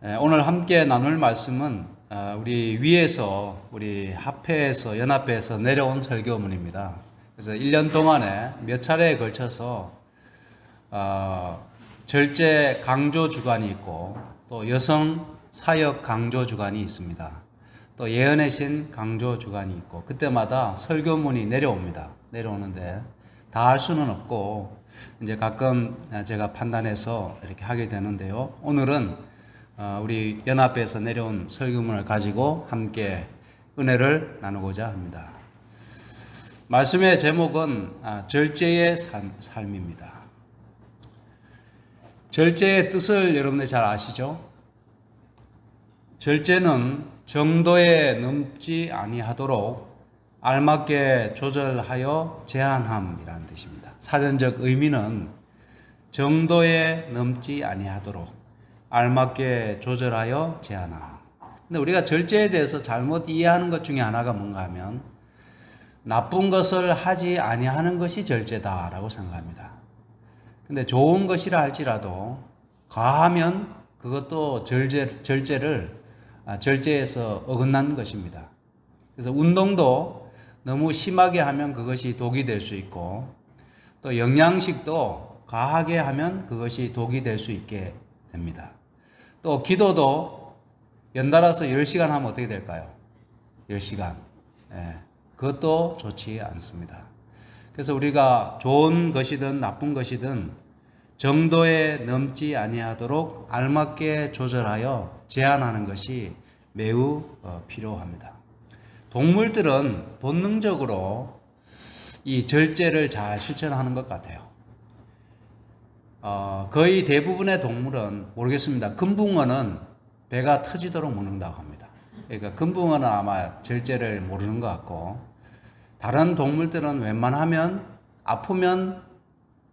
오늘 함께 나눌 말씀은 우리 위에서 우리 합회에서 연합회에서 내려온 설교문입니다. 그래서 1년 동안에 몇 차례에 걸쳐서 절제 강조 주간이 있고 또 여성 사역 강조 주간이 있습니다. 또 예언의 신 강조 주간이 있고 그때마다 설교문이 내려오는데 다 할 수는 없고 이제 가끔 제가 판단해서 이렇게 하게 되는데요. 오늘은 우리 연합회에서 내려온 설교문을 가지고 함께 은혜를 나누고자 합니다. 말씀의 제목은 절제의 삶입니다. 절제의 뜻을 여러분들 잘 아시죠? 절제는 정도에 넘지 아니하도록 알맞게 조절하여 제한함이라는 뜻입니다. 사전적 의미는 정도에 넘지 아니하도록 알맞게 조절하여 제한함. 근데 우리가 절제에 대해서 잘못 이해하는 것 중에 하나가 뭔가 하면 나쁜 것을 하지 아니하는 것이 절제다라고 생각합니다. 근데 좋은 것이라 할지라도 과하면 그것도 절제에서 어긋난 것입니다. 그래서 운동도 너무 심하게 하면 그것이 독이 될 수 있고 또 영양식도 과하게 하면 그것이 독이 될 수 있게 됩니다. 또 기도도 연달아서 10시간 하면 어떻게 될까요? 10시간. 그것도 좋지 않습니다. 그래서 우리가 좋은 것이든 나쁜 것이든 정도에 넘지 아니하도록 알맞게 조절하여 제한하는 것이 매우 필요합니다. 동물들은 본능적으로 이 절제를 잘 실천하는 것 같아요. 거의 대부분의 동물은 모르겠습니다. 금붕어는 배가 터지도록 먹는다고 합니다. 그러니까 금붕어는 아마 절제를 모르는 것 같고 다른 동물들은 웬만하면 아프면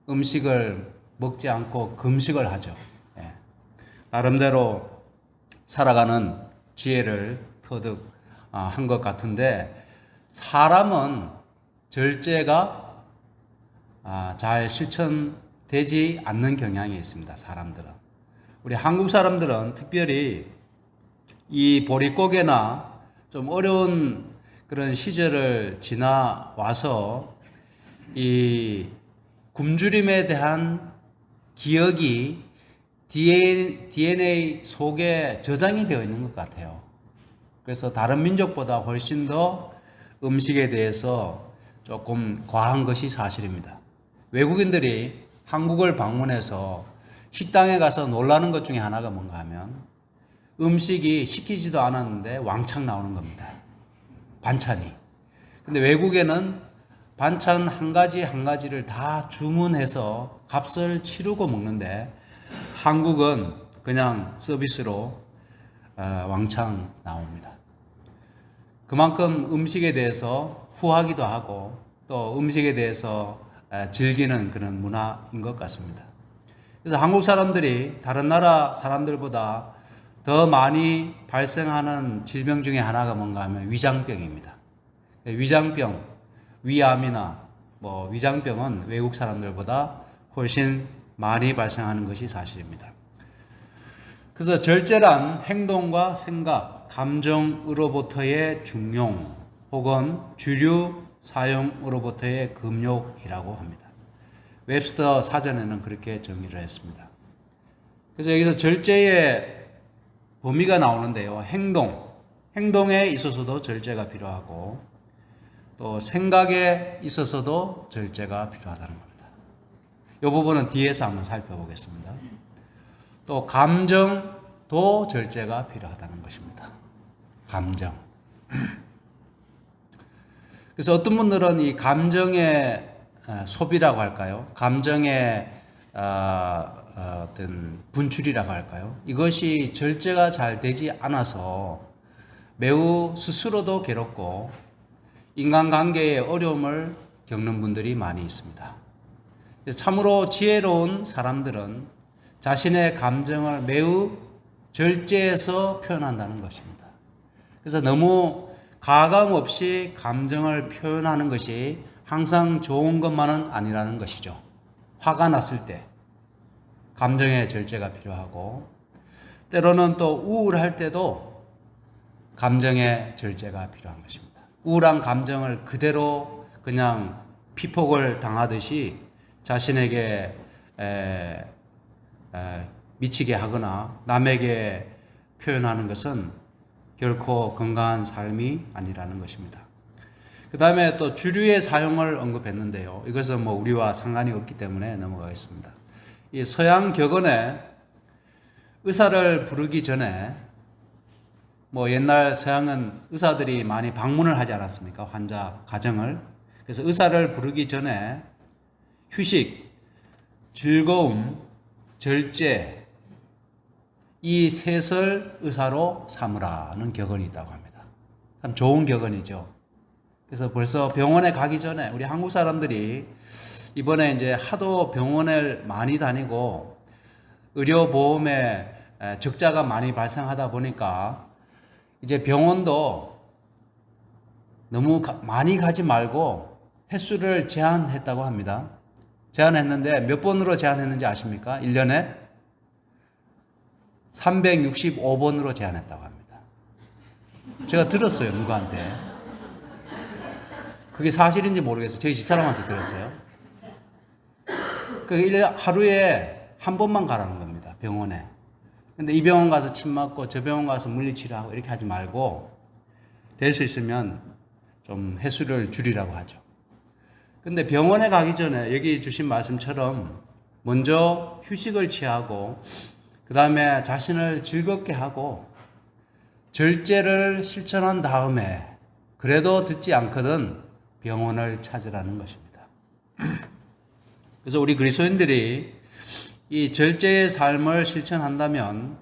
음식을 먹지 않고 금식을 하죠. 나름대로 살아가는 지혜를 터득한 것 같은데 사람은 절제가 잘 실천되지 않는 경향이 있습니다. 사람들은. 우리 한국 사람들은 특별히 이 보릿고개나 좀 어려운 그런 시절을 지나와서 이 굶주림에 대한 기억이 DNA 속에 저장이 되어 있는 것 같아요. 그래서 다른 민족보다 훨씬 더 음식에 대해서 조금 과한 것이 사실입니다. 외국인들이 한국을 방문해서 식당에 가서 놀라는 것 중에 하나가 뭔가 하면 음식이 시키지도 않았는데 왕창 나오는 겁니다. 반찬이. 근데 외국에는 반찬 한 가지 한 가지를 다 주문해서 값을 치르고 먹는데 한국은 그냥 서비스로 왕창 나옵니다. 그만큼 음식에 대해서 후하기도 하고 또 음식에 대해서 즐기는 그런 문화인 것 같습니다. 그래서 한국 사람들이 다른 나라 사람들보다 더 많이 발생하는 질병 중에 하나가 뭔가 하면 위장병입니다. 위장병, 위암이나 위장병은 외국 사람들보다 훨씬 많이 발생하는 것이 사실입니다. 그래서 절제란 행동과 생각, 감정으로부터의 중용 혹은 주류 사용으로부터의 금욕이라고 합니다. 웹스터 사전에는 그렇게 정의를 했습니다. 그래서 여기서 절제의 범위가 나오는데요. 행동에 있어서도 절제가 필요하고 또 생각에 있어서도 절제가 필요하다는 겁니다. 이 부분은 뒤에서 한번 살펴보겠습니다. 또 감정도 절제가 필요하다는 것입니다. 감정. 그래서 어떤 분들은 이 감정의 소비라고 할까요? 감정의 어떤 분출이라고 할까요? 이것이 절제가 잘 되지 않아서 매우 스스로도 괴롭고 인간관계에 어려움을 겪는 분들이 많이 있습니다. 참으로 지혜로운 사람들은 자신의 감정을 매우 절제해서 표현한다는 것입니다. 그래서 너무 가감 없이 감정을 표현하는 것이 항상 좋은 것만은 아니라는 것이죠. 화가 났을 때 감정의 절제가 필요하고 때로는 또 우울할 때도 감정의 절제가 필요한 것입니다. 우울한 감정을 그대로 그냥 피폭을 당하듯이 자신에게 미치게 하거나 남에게 표현하는 것은 결코 건강한 삶이 아니라는 것입니다. 그 다음에 또 주류의 사용을 언급했는데요. 이것은 뭐 우리와 상관이 없기 때문에 넘어가겠습니다. 이 서양 격언에 의사를 부르기 전에 뭐 옛날 서양은 의사들이 많이 방문을 하지 않았습니까? 환자 가정을. 그래서 의사를 부르기 전에 휴식, 즐거움, 절제 이 셋을 의사로 삼으라는 격언이 있다고 합니다. 참 좋은 격언이죠. 그래서 벌써 병원에 가기 전에 우리 한국 사람들이 이번에 이제 하도 병원을 많이 다니고 의료보험에 적자가 많이 발생하다 보니까 이제 병원도 너무 많이 가지 말고 횟수를 제한했다고 합니다. 제한했는데 몇 번으로 제한했는지 아십니까? 1년에 365번으로 제한했다고 합니다. 제가 들었어요, 누구한테. 그게 사실인지 모르겠어요. 저희 집사람한테 들었어요. 그 1년 하루에 한 번만 가라는 겁니다, 병원에. 근데 이 병원 가서 침 맞고 저 병원 가서 물리치료하고 이렇게 하지 말고 될 수 있으면 좀 횟수를 줄이라고 하죠. 근데 병원에 가기 전에 여기 주신 말씀처럼 먼저 휴식을 취하고 그 다음에 자신을 즐겁게 하고 절제를 실천한 다음에 그래도 듣지 않거든 병원을 찾으라는 것입니다. 그래서 우리 그리스도인들이 이 절제의 삶을 실천한다면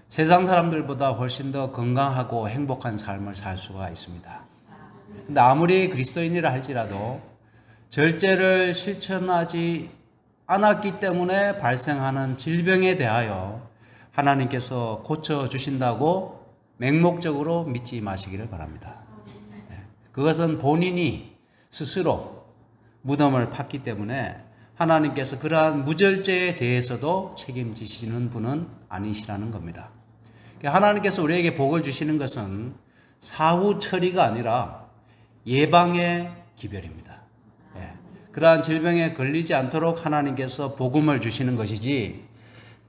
세상 사람들보다 훨씬 더 건강하고 행복한 삶을 살 수가 있습니다. 근데 아무리 그리스도인이라 할지라도 절제를 실천하지 않았기 때문에 발생하는 질병에 대하여 하나님께서 고쳐주신다고 맹목적으로 믿지 마시기를 바랍니다. 그것은 본인이 스스로 무덤을 팠기 때문에 하나님께서 그러한 무절제에 대해서도 책임지시는 분은 아니시라는 겁니다. 하나님께서 우리에게 복을 주시는 것은 사후 처리가 아니라 예방의 기별입니다. 그러한 질병에 걸리지 않도록 하나님께서 복음을 주시는 것이지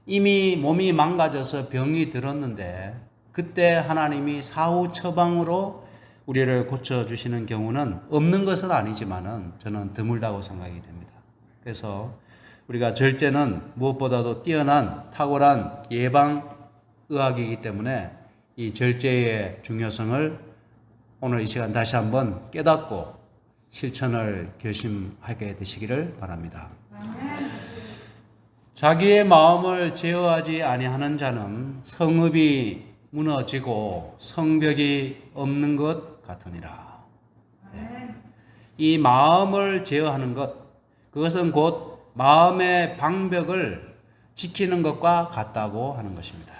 이미 몸이 망가져서 병이 들었는데 그때 하나님이 사후 처방으로 우리를 고쳐주시는 경우는 없는 것은 아니지만은 저는 드물다고 생각이 됩니다. 그래서 우리가 절제는 무엇보다도 뛰어난 탁월한 예방의학이기 때문에 이 절제의 중요성을 오늘 이 시간 다시 한번 깨닫고 실천을 결심하게 되시기를 바랍니다. 자기의 마음을 제어하지 아니하는 자는 성읍이 무너지고 성벽이 없는 것 같으니라. 이 마음을 제어하는 것, 그것은 곧 마음의 방벽을 지키는 것과 같다고 하는 것입니다.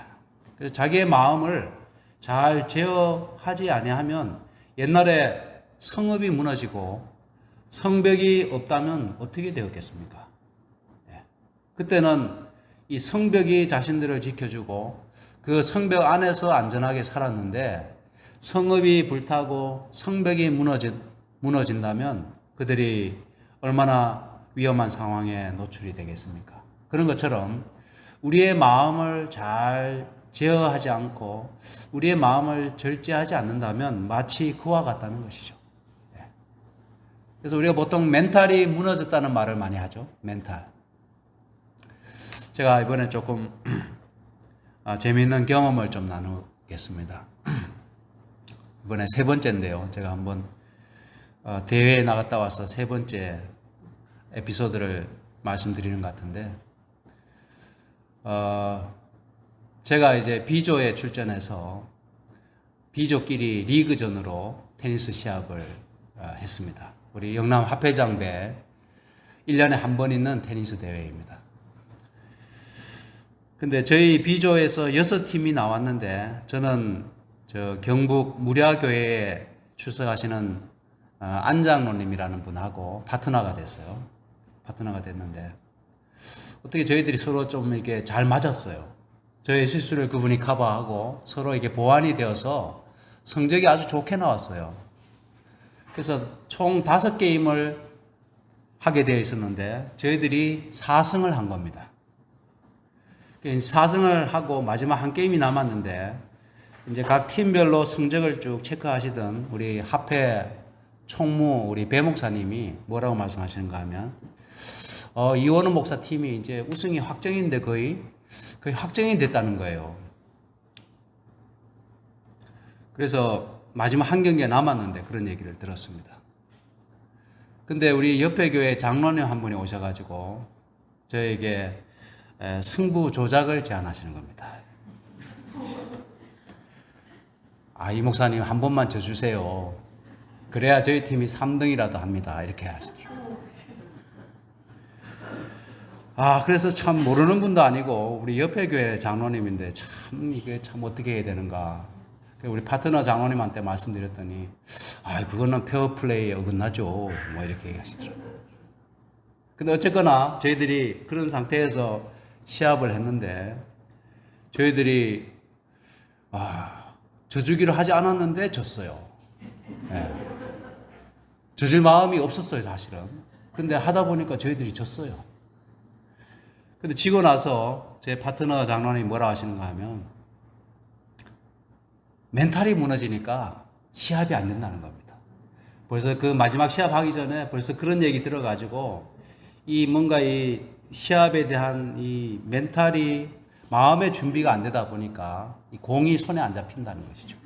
그래서 자기의 마음을 잘 제어하지 아니하면 옛날에 성읍이 무너지고 성벽이 없다면 어떻게 되었겠습니까? 그때는 이 성벽이 자신들을 지켜주고 그 성벽 안에서 안전하게 살았는데 성읍이 불타고 성벽이 무너진다면 그들이 얼마나 위험한 상황에 노출이 되겠습니까? 그런 것처럼 우리의 마음을 잘 제어하지 않고 우리의 마음을 절제하지 않는다면 마치 그와 같다는 것이죠. 그래서 우리가 보통 멘탈이 무너졌다는 말을 많이 하죠. 멘탈. 제가 이번에 조금 재미있는 경험을 좀 나누겠습니다. 이번에 세 번째인데요. 제가 한번 대회에 나갔다 와서 세 번째 에피소드를 말씀드리는 것 같은데 제가 이제 B조에 출전해서 B조끼리 리그전으로 테니스 시합을 했습니다. 우리 영남 화폐장배 1년에 한 번 있는 테니스 대회입니다. 근데 저희 B조에서 6팀이 나왔는데 저는 저 경북 무랴교회에 출석하시는 안장로님이라는 분하고 파트너가 됐어요. 파트너가 됐는데 어떻게 저희들이 서로 좀 이렇게 잘 맞았어요. 저의 실수를 그분이 커버하고 서로 이게 보완이 되어서 성적이 아주 좋게 나왔어요. 그래서 총 5게임을 하게 되어 있었는데 저희들이 4승을 한 겁니다. 4승을 하고 마지막 한 게임이 남았는데 이제 각 팀별로 성적을 쭉 체크하시던 우리 합회 총무 우리 배 목사님이 뭐라고 말씀하시는가 하면 이원우 목사 팀이 이제 우승이 확정인데 거의 확정이 됐다는 거예요. 그래서 마지막 한 경기가 남았는데 그런 얘기를 들었습니다. 근데 우리 옆에 교회 장로님 한 분이 오셔가지고 저에게 승부 조작을 제안하시는 겁니다. 이 목사님 한 번만 져주세요. 그래야 저희 팀이 3등이라도 합니다. 이렇게 하시더라고요. 그래서 참 모르는 분도 아니고 우리 옆에 교회 장로님인데 참 이게 참 어떻게 해야 되는가. 우리 파트너 장로님한테 말씀드렸더니 그거는 페어플레이에 어긋나죠. 뭐 이렇게 얘기하시더라고요. 근데 어쨌거나 저희들이 그런 상태에서 시합을 했는데 저희들이 져주기로 하지 않았는데 졌어요. 네. 져줄 마음이 없었어요, 사실은. 근데 하다 보니까 저희들이 졌어요. 근데 지고 나서 제 파트너 장로님이 뭐라 하시는가 하면 멘탈이 무너지니까 시합이 안 된다는 겁니다. 벌써 그 마지막 시합 하기 전에 벌써 그런 얘기 들어가지고 뭔가 이 시합에 대한 이 멘탈이 마음의 준비가 안 되다 보니까 이 공이 손에 안 잡힌다는 것이죠.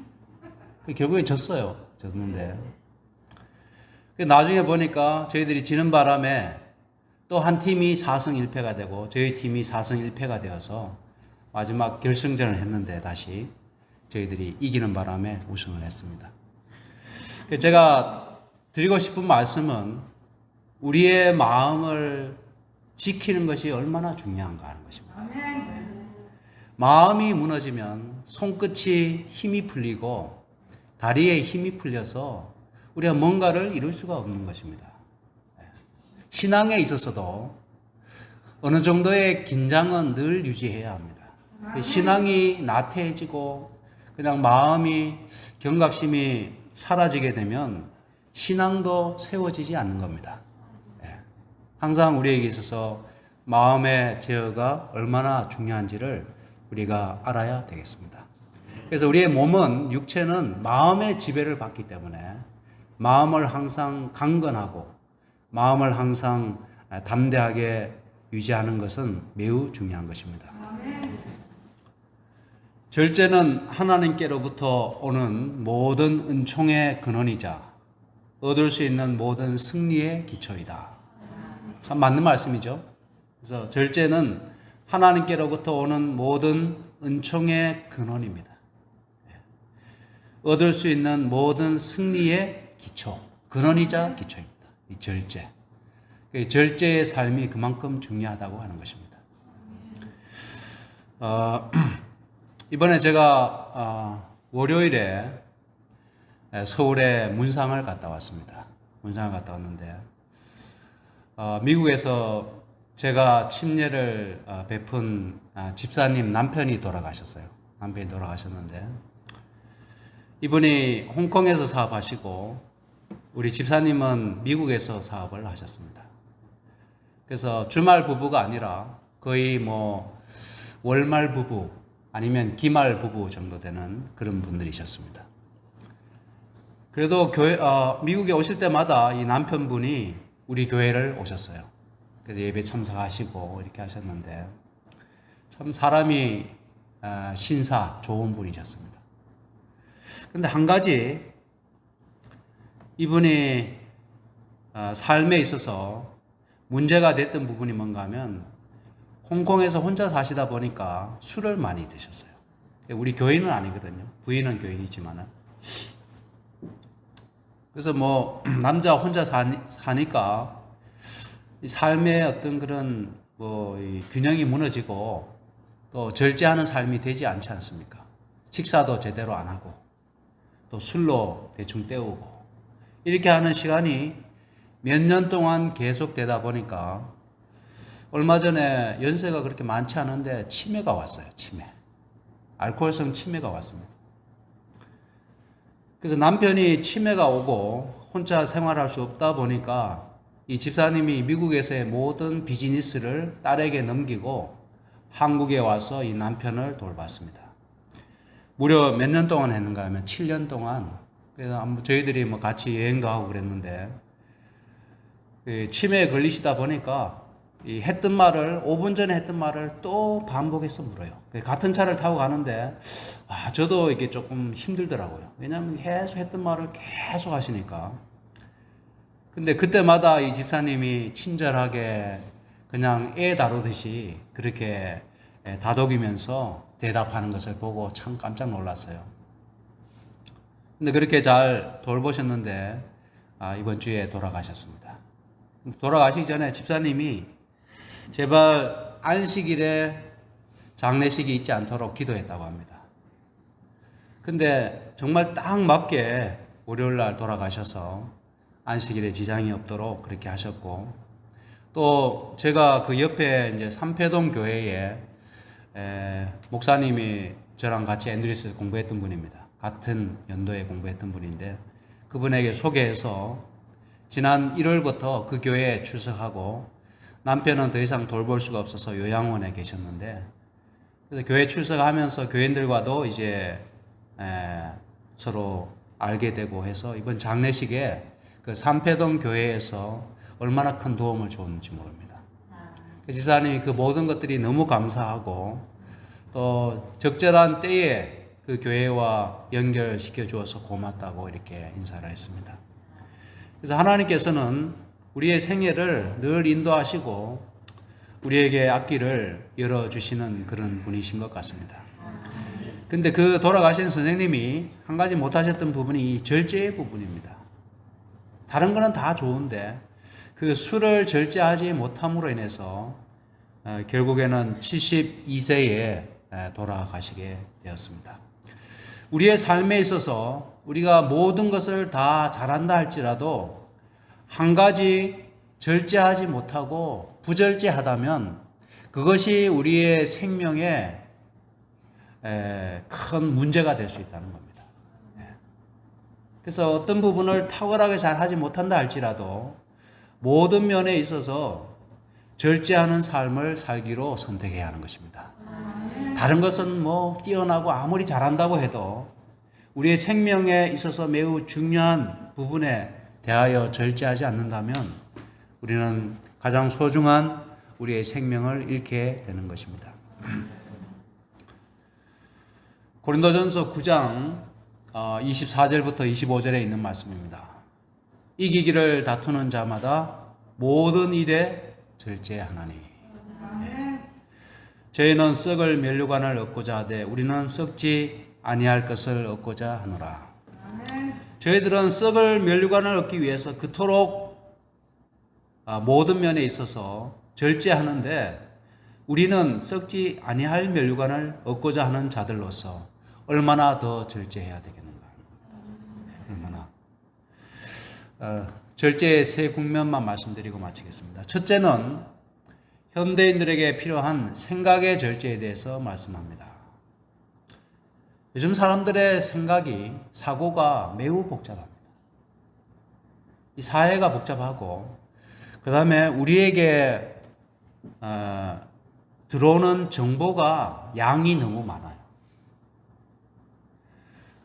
결국에 졌어요. 졌는데 나중에 보니까 저희들이 지는 바람에 또 한 팀이 4승 1패가 되고 저희 팀이 4승 1패가 되어서 마지막 결승전을 했는데 다시 저희들이 이기는 바람에 우승을 했습니다. 제가 드리고 싶은 말씀은 우리의 마음을 지키는 것이 얼마나 중요한가 하는 것입니다. 마음이 무너지면 손끝이 힘이 풀리고 다리에 힘이 풀려서 우리가 뭔가를 이룰 수가 없는 것입니다. 신앙에 있어서도 어느 정도의 긴장은 늘 유지해야 합니다. 신앙이 나태해지고 그냥 마음이 경각심이 사라지게 되면 신앙도 세워지지 않는 겁니다. 항상 우리에게 있어서 마음의 제어가 얼마나 중요한지를 우리가 알아야 되겠습니다. 그래서 우리의 몸은, 육체는 마음의 지배를 받기 때문에 마음을 항상 강건하고 마음을 항상 담대하게 유지하는 것은 매우 중요한 것입니다. 절제는 하나님께로부터 오는 모든 은총의 근원이자 얻을 수 있는 모든 승리의 기초이다. 참 맞는 말씀이죠. 그래서 절제는 하나님께로부터 오는 모든 은총의 근원입니다. 얻을 수 있는 모든 승리의 기초, 근원이자 기초입니다. 이 절제. 절제의 삶이 그만큼 중요하다고 하는 것입니다. 이번에 제가 월요일에 서울에 문상을 갔다 왔습니다. 문상을 갔다 왔는데 미국에서 제가 침례를 베푼 집사님 남편이 돌아가셨어요. 남편이 돌아가셨는데 이분이 홍콩에서 사업하시고 우리 집사님은 미국에서 사업을 하셨습니다. 그래서 주말 부부가 아니라 거의 월말 부부 아니면 기말 부부 정도 되는 그런 분들이셨습니다. 그래도 미국에 오실 때마다 이 남편분이 우리 교회를 오셨어요. 그래서 예배 참석하시고 이렇게 하셨는데 참 사람이 신사 좋은 분이셨습니다. 근데 한 가지 이분이 삶에 있어서 문제가 됐던 부분이 뭔가 하면 홍콩에서 혼자 사시다 보니까 술을 많이 드셨어요. 우리 교인은 아니거든요. 부인은 교인이지만은. 그래서 남자 혼자 사니까 이 삶의 어떤 그런 이 균형이 무너지고 또 절제하는 삶이 되지 않지 않습니까? 식사도 제대로 안 하고 또 술로 대충 때우고 이렇게 하는 시간이 몇 년 동안 계속되다 보니까 얼마 전에 연세가 그렇게 많지 않은데 치매가 왔어요. 치매. 알코올성 치매가 왔습니다. 그래서 남편이 치매가 오고 혼자 생활할 수 없다 보니까 이 집사님이 미국에서의 모든 비즈니스를 딸에게 넘기고 한국에 와서 이 남편을 돌봤습니다. 무려 몇 년 동안 했는가 하면 7년 동안. 그래서 저희들이 뭐 같이 여행도 하고 그랬는데 치매에 걸리시다 보니까 이 했던 말을 5분 전에 했던 말을 또 반복해서 물어요. 같은 차를 타고 가는데 저도 이게 조금 힘들더라고요. 왜냐하면 계속 했던 말을 계속 하시니까. 근데 그때마다 이 집사님이 친절하게 그냥 애 다루듯이 그렇게 다독이면서 대답하는 것을 보고 참 깜짝 놀랐어요. 근데 그렇게 잘 돌보셨는데 이번 주에 돌아가셨습니다. 돌아가시기 전에 집사님이 제발 안식일에 장례식이 있지 않도록 기도했다고 합니다. 근데 정말 딱 맞게 월요일 날 돌아가셔서 안식일에 지장이 없도록 그렇게 하셨고, 또 제가 그 옆에 이제 삼패동 교회에 목사님이 저랑 같이 앤드리스 공부했던 분입니다. 같은 연도에 공부했던 분인데 그분에게 소개해서 지난 1월부터 그 교회에 출석하고 남편은 더 이상 돌볼 수가 없어서 요양원에 계셨는데, 그래서 교회 출석하면서 교인들과도 이제 서로 알게 되고 해서 이번 장례식에 그 삼패동 교회에서 얼마나 큰 도움을 줬는지 모릅니다. 집사님이 그 모든 것들이 너무 감사하고 또 적절한 때에 그 교회와 연결시켜 주어서 고맙다고 이렇게 인사를 했습니다. 그래서 하나님께서는 우리의 생애를 늘 인도하시고 우리에게 앞길을 열어주시는 그런 분이신 것 같습니다. 근데 그 돌아가신 선생님이 한 가지 못하셨던 부분이 이 절제의 부분입니다. 다른 거는 다 좋은데 그 술을 절제하지 못함으로 인해서 결국에는 72세에 돌아가시게 되었습니다. 우리의 삶에 있어서 우리가 모든 것을 다 잘한다 할지라도 한 가지 절제하지 못하고 부절제하다면 그것이 우리의 생명에 큰 문제가 될 수 있다는 겁니다. 그래서 어떤 부분을 탁월하게 잘 하지 못한다 할지라도 모든 면에 있어서 절제하는 삶을 살기로 선택해야 하는 것입니다. 다른 것은 뭐 뛰어나고 아무리 잘한다고 해도 우리의 생명에 있어서 매우 중요한 부분에 대하여 절제하지 않는다면 우리는 가장 소중한 우리의 생명을 잃게 되는 것입니다. 고린도전서 9장 24절부터 25절에 있는 말씀입니다. 이기기를 다투는 자마다 모든 일에 절제하나니 저희는 썩을 면류관을 얻고자 하되 우리는 썩지 아니할 것을 얻고자 하노라. 저희들은 썩을 면류관을 얻기 위해서 그토록 모든 면에 있어서 절제하는데 우리는 썩지 아니할 면류관을 얻고자 하는 자들로서 얼마나 더 절제해야 되겠는가. 얼마나. 절제의 세 국면만 말씀드리고 마치겠습니다. 첫째는 현대인들에게 필요한 생각의 절제에 대해서 말씀합니다. 요즘 사람들의 생각이, 사고가 매우 복잡합니다. 이 사회가 복잡하고 그 다음에 우리에게 들어오는 정보가 양이 너무 많아요.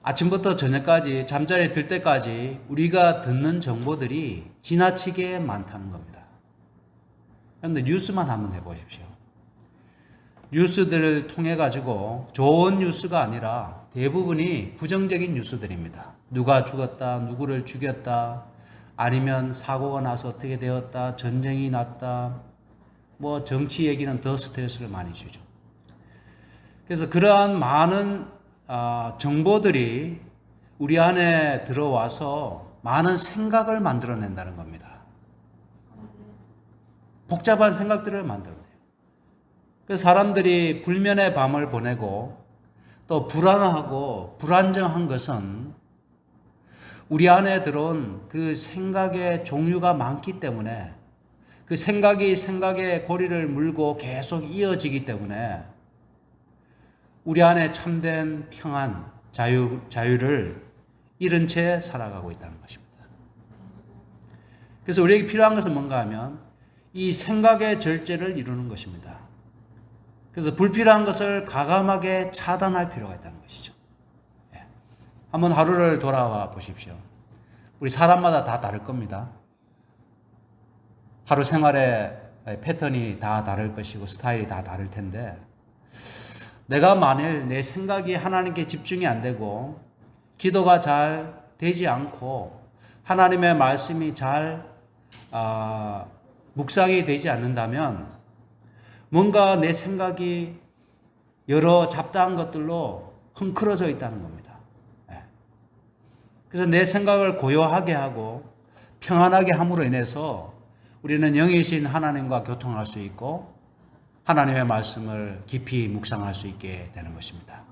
아침부터 저녁까지 잠자리에 들 때까지 우리가 듣는 정보들이 지나치게 많다는 겁니다. 그런데 뉴스만 한번 해보십시오. 뉴스들을 통해 가지고 좋은 뉴스가 아니라 대부분이 부정적인 뉴스들입니다. 누가 죽었다, 누구를 죽였다, 아니면 사고가 나서 어떻게 되었다, 전쟁이 났다, 뭐 정치 얘기는 더 스트레스를 많이 주죠. 그래서 그러한 많은 정보들이 우리 안에 들어와서 많은 생각을 만들어낸다는 겁니다. 복잡한 생각들을 만들어내요. 그래서 사람들이 불면의 밤을 보내고 또 불안하고 불안정한 것은 우리 안에 들어온 그 생각의 종류가 많기 때문에 그 생각이 생각의 고리를 물고 계속 이어지기 때문에 우리 안에 참된 평안, 자유를 잃은 채 살아가고 있다는 것입니다. 그래서 우리에게 필요한 것은 뭔가 하면 이 생각의 절제를 이루는 것입니다. 그래서 불필요한 것을 과감하게 차단할 필요가 있다는 것이죠. 한번 하루를 돌아와 보십시오. 우리 사람마다 다 다를 겁니다. 하루 생활의 패턴이 다 다를 것이고 스타일이 다 다를 텐데, 내가 만일 내 생각이 하나님께 집중이 안 되고 기도가 잘 되지 않고 하나님의 말씀이 잘 묵상이 되지 않는다면 뭔가 내 생각이 여러 잡다한 것들로 흥크러져 있다는 겁니다. 그래서 내 생각을 고요하게 하고 평안하게 함으로 인해서 우리는 영이신 하나님과 교통할 수 있고 하나님의 말씀을 깊이 묵상할 수 있게 되는 것입니다.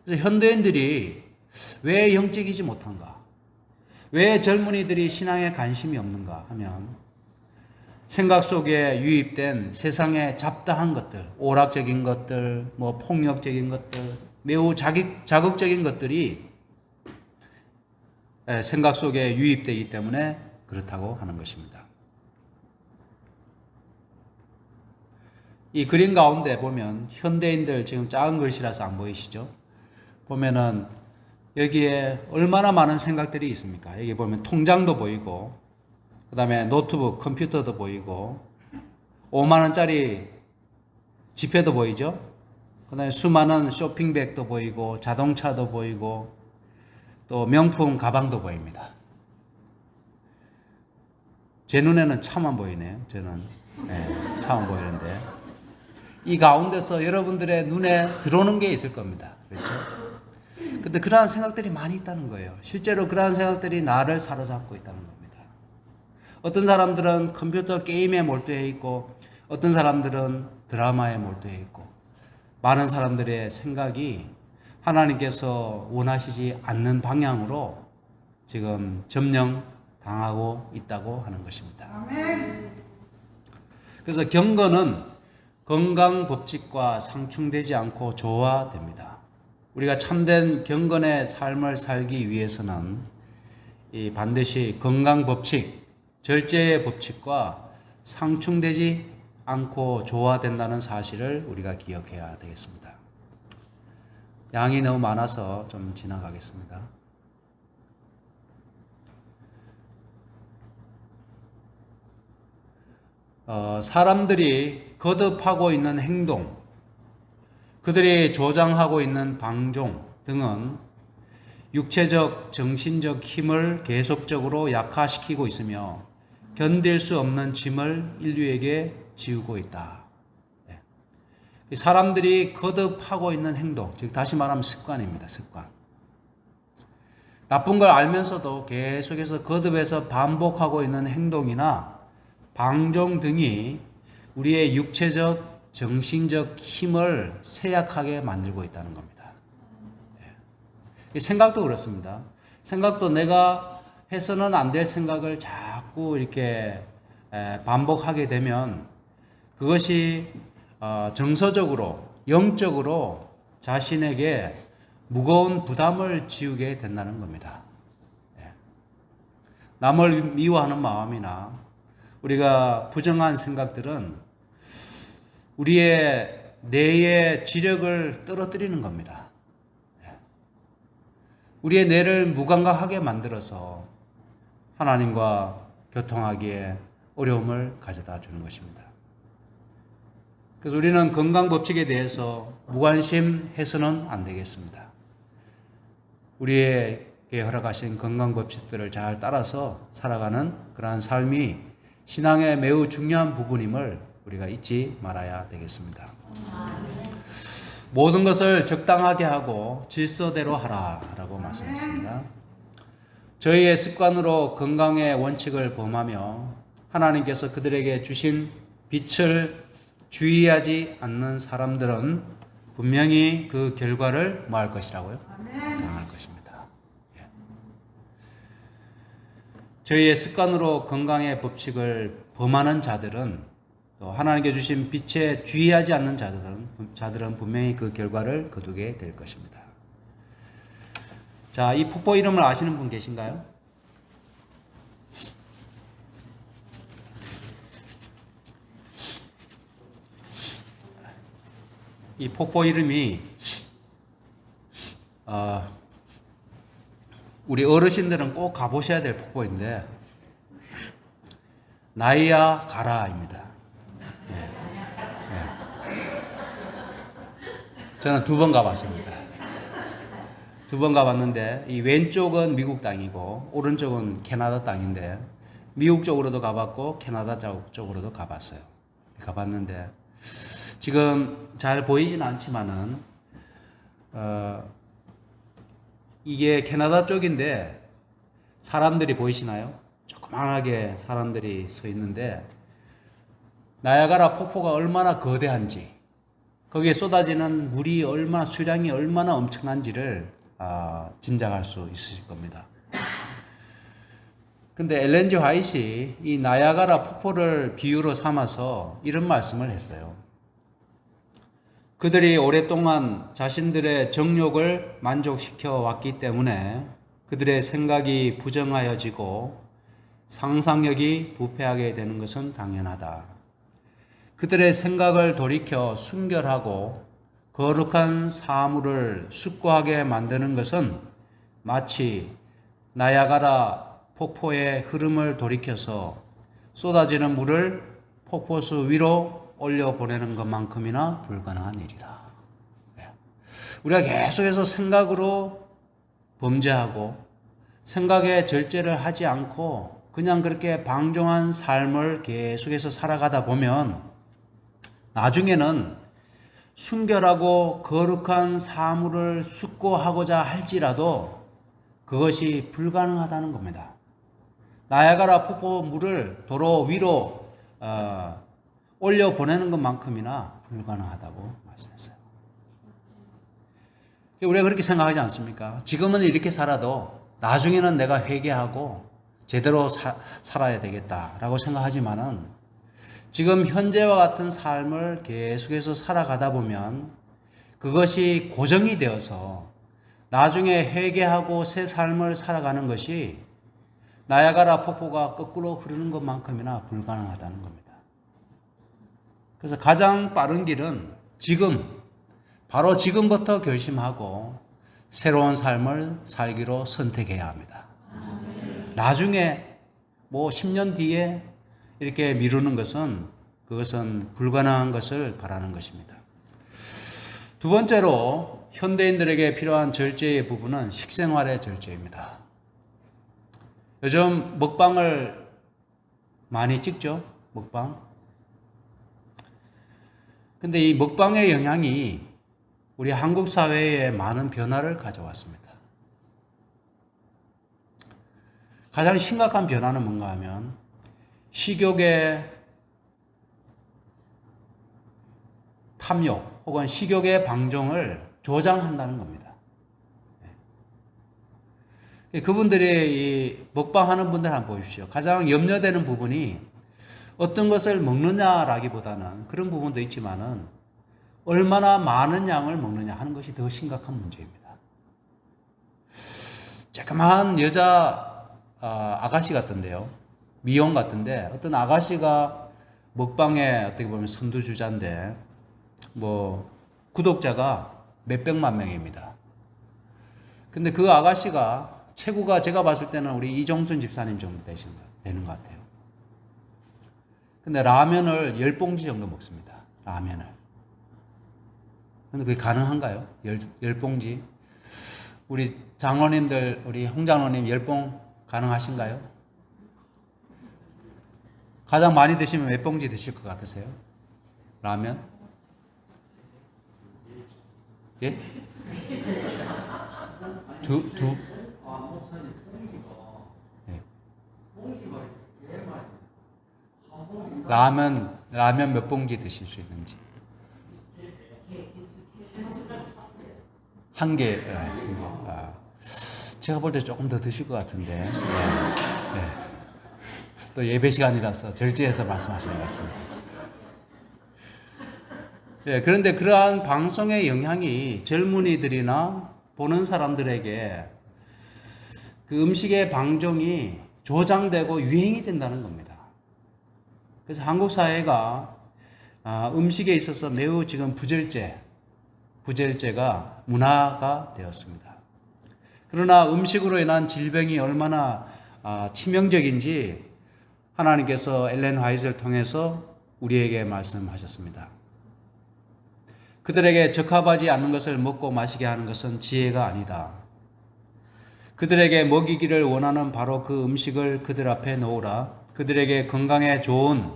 그래서 현대인들이 왜 영적이지 못한가? 왜 젊은이들이 신앙에 관심이 없는가 하면 생각 속에 유입된 세상의 잡다한 것들, 오락적인 것들, 폭력적인 것들, 매우 자극적인 것들이 생각 속에 유입되기 때문에 그렇다고 하는 것입니다. 이 그림 가운데 보면 현대인들, 지금 작은 글씨라서 안 보이시죠? 보면은 여기에 얼마나 많은 생각들이 있습니까? 여기 보면 통장도 보이고, 그 다음에 노트북, 컴퓨터도 보이고, 5만 원짜리 지폐도 보이죠? 그 다음에 수많은 쇼핑백도 보이고, 자동차도 보이고, 또 명품 가방도 보입니다. 제 눈에는 차만 보이네요. 저는 차만 보이는데, 이 가운데서 여러분들의 눈에 들어오는 게 있을 겁니다. 그렇죠? 근데 그러한 생각들이 많이 있다는 거예요. 실제로 그러한 생각들이 나를 사로잡고 있다는 겁니다. 어떤 사람들은 컴퓨터 게임에 몰두해 있고, 어떤 사람들은 드라마에 몰두해 있고, 많은 사람들의 생각이 하나님께서 원하시지 않는 방향으로 지금 점령당하고 있다고 하는 것입니다. 그래서 경건은 건강 법칙과 상충되지 않고 조화됩니다. 우리가 참된 경건의 삶을 살기 위해서는 이 반드시 건강 법칙, 절제의 법칙과 상충되지 않고 조화된다는 사실을 우리가 기억해야 되겠습니다. 양이 너무 많아서 좀 지나가겠습니다. 사람들이 거듭하고 있는 행동, 그들이 조장하고 있는 방종 등은 육체적, 정신적 힘을 계속적으로 약화시키고 있으며 견딜 수 없는 짐을 인류에게 지우고 있다. 사람들이 거듭하고 있는 행동, 즉 다시 말하면 습관입니다. 습관. 나쁜 걸 알면서도 계속해서 거듭해서 반복하고 있는 행동이나 방종 등이 우리의 육체적, 정신적 힘을 쇠약하게 만들고 있다는 겁니다. 생각도 그렇습니다. 생각도 내가 해서는 안 될 생각을 자꾸 이렇게 반복하게 되면 그것이 정서적으로, 영적으로 자신에게 무거운 부담을 지우게 된다는 겁니다. 남을 미워하는 마음이나 우리가 부정한 생각들은 우리의 뇌의 지력을 떨어뜨리는 겁니다. 우리의 뇌를 무감각하게 만들어서 하나님과 교통하기에 어려움을 가져다 주는 것입니다. 그래서 우리는 건강 법칙에 대해서 무관심해서는 안 되겠습니다. 우리에게 허락하신 건강 법칙들을 잘 따라서 살아가는 그러한 삶이 신앙의 매우 중요한 부분임을 우리가 잊지 말아야 되겠습니다. 모든 것을 적당하게 하고 질서대로 하라라고 말씀했습니다. 저희의 습관으로 건강의 원칙을 범하며 하나님께서 그들에게 주신 빛을 주의하지 않는 사람들은 분명히 그 결과를 뭐 할 것이라고요? 당할 것입니다. 저희의 습관으로 건강의 법칙을 범하는 자들은 또 하나님께 주신 빛에 주의하지 않는 자들은 분명히 그 결과를 거두게 될 것입니다. 자, 이 폭포 이름을 아시는 분 계신가요? 이 폭포 이름이 우리 어르신들은 꼭 가보셔야 될 폭포인데 나이아가라입니다. 네. 저는 2번 가봤습니다. 2번 가봤는데 이 왼쪽은 미국 땅이고 오른쪽은 캐나다 땅인데 미국 쪽으로도 가봤고 캐나다 쪽으로도 가봤어요. 가봤는데 지금 잘 보이진 않지만은 이게 캐나다 쪽인데 사람들이 보이시나요? 조그만하게 사람들이 서 있는데 나야가라 폭포가 얼마나 거대한지 거기에 쏟아지는 물이 얼마나 수량이 얼마나 엄청난지를 짐작할 수 있으실 겁니다. 근데 엘렌 G 화이트이 이 나야가라 폭포를 비유로 삼아서 이런 말씀을 했어요. 그들이 오랫동안 자신들의 정욕을 만족시켜 왔기 때문에 그들의 생각이 부정하여지고 상상력이 부패하게 되는 것은 당연하다. 그들의 생각을 돌이켜 순결하고 거룩한 사물을 숙고하게 만드는 것은 마치 나야가라 폭포의 흐름을 돌이켜서 쏟아지는 물을 폭포수 위로 올려보내는 것만큼이나 불가능한 일이다. 우리가 계속해서 생각으로 범죄하고 생각에 절제를 하지 않고 그냥 그렇게 방종한 삶을 계속해서 살아가다 보면 나중에는 순결하고 거룩한 사물을 숙고하고자 할지라도 그것이 불가능하다는 겁니다. 나야가라 폭포 물을 도로 위로 올려보내는 것만큼이나 불가능하다고 말씀했어요. 우리가 그렇게 생각하지 않습니까? 지금은 이렇게 살아도 나중에는 내가 회개하고 제대로 살아야 되겠다라고 생각하지만은 지금 현재와 같은 삶을 계속해서 살아가다 보면 그것이 고정이 되어서 나중에 회개하고 새 삶을 살아가는 것이 나야가라 폭포가 거꾸로 흐르는 것만큼이나 불가능하다는 겁니다. 그래서 가장 빠른 길은 지금, 바로 지금부터 결심하고 새로운 삶을 살기로 선택해야 합니다. 나중에 뭐 10년 뒤에 이렇게 미루는 것은 그것은 불가능한 것을 바라는 것입니다. 두 번째로 현대인들에게 필요한 절제의 부분은 식생활의 절제입니다. 요즘 먹방을 많이 찍죠? 먹방. 근데 이 먹방의 영향이 우리 한국 사회에 많은 변화를 가져왔습니다. 가장 심각한 변화는 뭔가 하면 식욕의 탐욕 혹은 식욕의 방종을 조장한다는 겁니다. 그분들이 이 먹방하는 분들 한번 보십시오. 가장 염려되는 부분이 어떤 것을 먹느냐라기보다는 그런 부분도 있지만은 얼마나 많은 양을 먹느냐 하는 것이 더 심각한 문제입니다. 조그마한 여자 아가씨 같던데요. 미용 같은데 어떤 아가씨가 먹방에 어떻게 보면 선두주자인데 뭐 구독자가 몇백만 명입니다. 근데 그 아가씨가 최고가 제가 봤을 때는 우리 이종순 집사님 정도 되는 것 같아요. 근데 라면을 10봉지 정도 먹습니다. 라면을. 근데 그게 가능한가요? 10봉지? 우리 장로님들, 우리 홍장로님 10봉 가능하신가요? 가장 많이 드시면 몇 봉지 드실 것 같으세요? 라면? 예? 두? 예. 라면 몇 봉지 드실 수 있는지? 한 개. 제가 볼 때 조금 더 드실 것 같은데. 또 예배 시간이라서 절제해서 말씀하시는 것 같습니다. 예, 그런데 그러한 방송의 영향이 젊은이들이나 보는 사람들에게 그 음식의 방종이 조장되고 유행이 된다는 겁니다. 그래서 한국 사회가 음식에 있어서 매우 지금 부절제가 문화가 되었습니다. 그러나 음식으로 인한 질병이 얼마나 치명적인지 하나님께서 엘렌 화이트를 통해서 우리에게 말씀하셨습니다. 그들에게 적합하지 않은 것을 먹고 마시게 하는 것은 지혜가 아니다. 그들에게 먹이기를 원하는 바로 그 음식을 그들 앞에 놓으라. 그들에게 건강에 좋은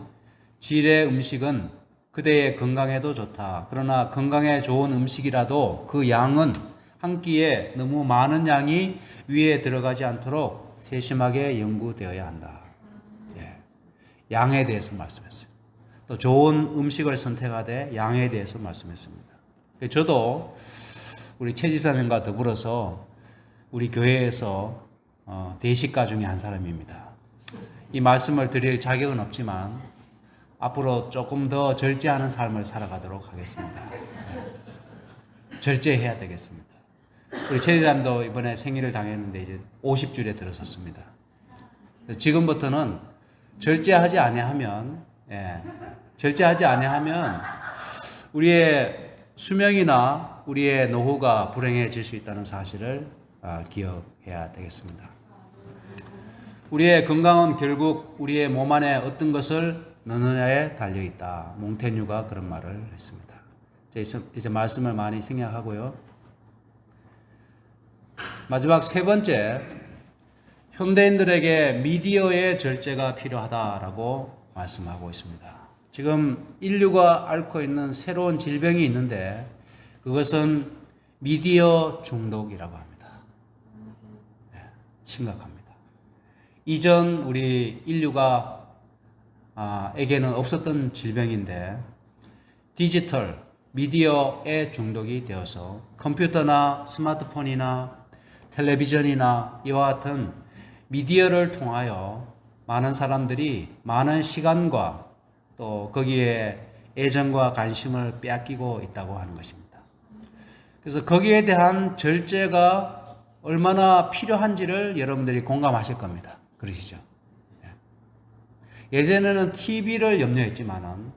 질의 음식은 그대의 건강에도 좋다. 그러나 건강에 좋은 음식이라도 그 양은 한 끼에 너무 많은 양이 위에 들어가지 않도록 세심하게 연구되어야 한다. 예. 양에 대해서 말씀했어요. 또 좋은 음식을 선택하되 양에 대해서 말씀했습니다. 저도 우리 최 집사님과 더불어서 우리 교회에서 대식가 중에 한 사람입니다. 이 말씀을 드릴 자격은 없지만 앞으로 조금 더 절제하는 삶을 살아가도록 하겠습니다. 절제해야 되겠습니다. 우리 최 집사님도 이번에 생일을 당했는데 이제 50줄에 들어섰습니다. 지금부터는 절제하지 아니하면 우리의 수명이나 우리의 노후가 불행해질 수 있다는 사실을 기억해야 되겠습니다. 우리의 건강은 결국 우리의 몸 안에 어떤 것을 넣느냐에 달려있다. 몽테뉴가 그런 말을 했습니다. 이제 말씀을 많이 생략하고요. 마지막 세 번째, 현대인들에게 미디어의 절제가 필요하다라고 말씀하고 있습니다. 지금 인류가 앓고 있는 새로운 질병이 있는데 그것은 미디어 중독이라고 합니다. 심각합니다. 이전 우리 인류가 에게는 없었던 질병인데 디지털 미디어에 중독이 되어서 컴퓨터나 스마트폰이나 텔레비전이나 이와 같은 미디어를 통하여 많은 사람들이 많은 시간과 또 거기에 애정과 관심을 빼앗기고 있다고 하는 것입니다. 그래서 거기에 대한 절제가 얼마나 필요한지를 여러분들이 공감하실 겁니다. 그러시죠? 예전에는 TV를 염려했지만은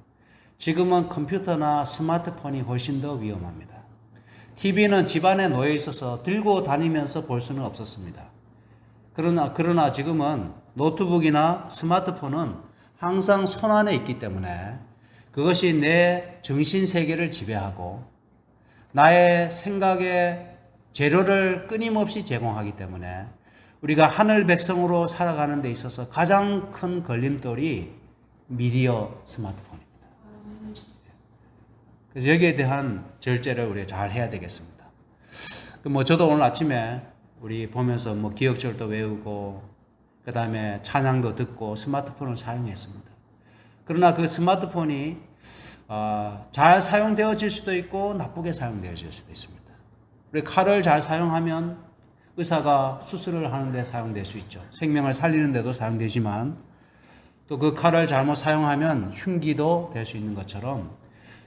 지금은 컴퓨터나 스마트폰이 훨씬 더 위험합니다. TV는 집안에 놓여 있어서 들고 다니면서 볼 수는 없었습니다. 그러나 지금은 노트북이나 스마트폰은 항상 손안에 있기 때문에 그것이 내 정신 세계를 지배하고 나의 생각의 재료를 끊임없이 제공하기 때문에 우리가 하늘 백성으로 살아가는 데 있어서 가장 큰 걸림돌이 미디어 스마트폰입니다. 그래서 여기에 대한 절제를 우리가 잘 해야 되겠습니다. 저도 오늘 아침에 우리 보면서 기억절도 외우고 그 다음에 찬양도 듣고 스마트폰을 사용했습니다. 그러나 그 스마트폰이 잘 사용되어질 수도 있고 나쁘게 사용되어질 수도 있습니다. 우리 칼을 잘 사용하면 의사가 수술을 하는데 사용될 수 있죠. 생명을 살리는 데도 사용되지만 또 그 칼을 잘못 사용하면 흉기도 될 수 있는 것처럼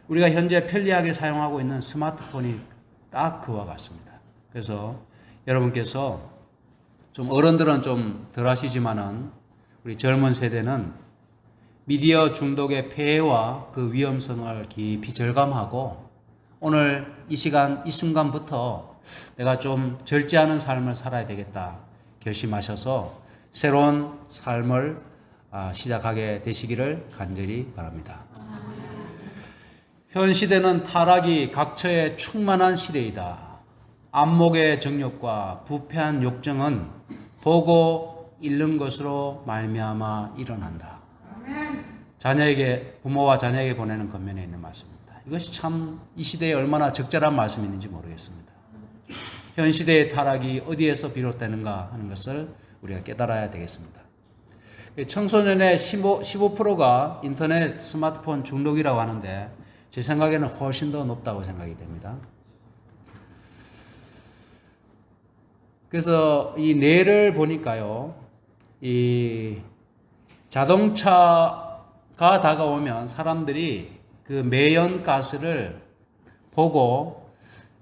우리가 현재 편리하게 사용하고 있는 스마트폰이 딱 그와 같습니다. 그래서 여러분께서 좀 어른들은 좀 덜 하시지만은 우리 젊은 세대는 미디어 중독의 폐해와 그 위험성을 깊이 절감하고 오늘 이 시간 이 순간부터 내가 좀 절제하는 삶을 살아야 되겠다 결심하셔서 새로운 삶을 시작하게 되시기를 간절히 바랍니다. 현 시대는 타락이 각처에 충만한 시대이다. 안목의 정욕과 부패한 욕정은 보고 잃는 것으로 말미암아 일어난다. 부모와 자녀에게 보내는 겉면에 있는 말씀입니다. 이것이 참 이 시대에 얼마나 적절한 말씀인지 모르겠습니다. 현 시대의 타락이 어디에서 비롯되는가 하는 것을 우리가 깨달아야 되겠습니다. 청소년의 15%가 인터넷 스마트폰 중독이라고 하는데 제 생각에는 훨씬 더 높다고 생각이 됩니다. 그래서 이 뇌를 보니까요, 이 자동차가 다가오면 사람들이 그 매연가스를 보고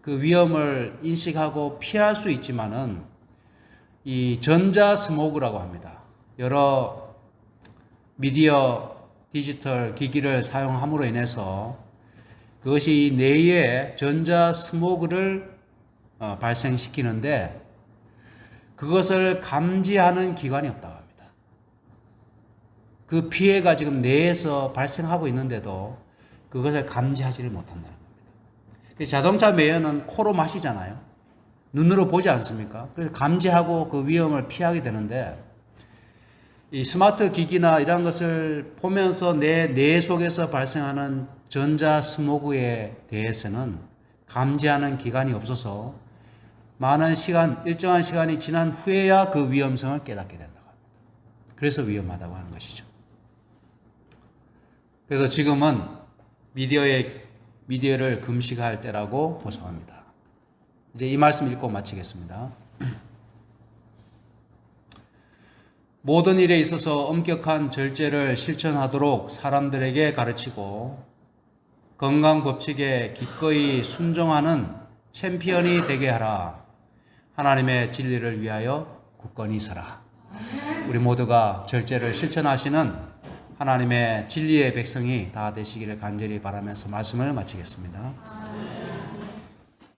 그 위험을 인식하고 피할 수 있지만은 이 전자 스모그라고 합니다. 여러 미디어 디지털 기기를 사용함으로 인해서 그것이 뇌에 전자 스모그를 발생시키는데 그것을 감지하는 기관이 없다고 합니다. 그 피해가 지금 뇌에서 발생하고 있는데도 그것을 감지하지를 못한다는 겁니다. 자동차 매연은 코로 마시잖아요. 눈으로 보지 않습니까? 그래서 감지하고 그 위험을 피하게 되는데 이 스마트 기기나 이런 것을 보면서 내 뇌 속에서 발생하는 전자 스모그에 대해서는 감지하는 기관이 없어서 많은 시간, 일정한 시간이 지난 후에야 그 위험성을 깨닫게 된다고 합니다. 그래서 위험하다고 하는 것이죠. 그래서 지금은 미디어를 금식할 때라고 보성합니다. 이제 이 말씀 읽고 마치겠습니다. 모든 일에 있어서 엄격한 절제를 실천하도록 사람들에게 가르치고 건강 법칙에 기꺼이 순종하는 챔피언이 되게 하라. 하나님의 진리를 위하여 굳건히 서라. 우리 모두가 절제를 실천하시는 하나님의 진리의 백성이 다 되시기를 간절히 바라면서 말씀을 마치겠습니다.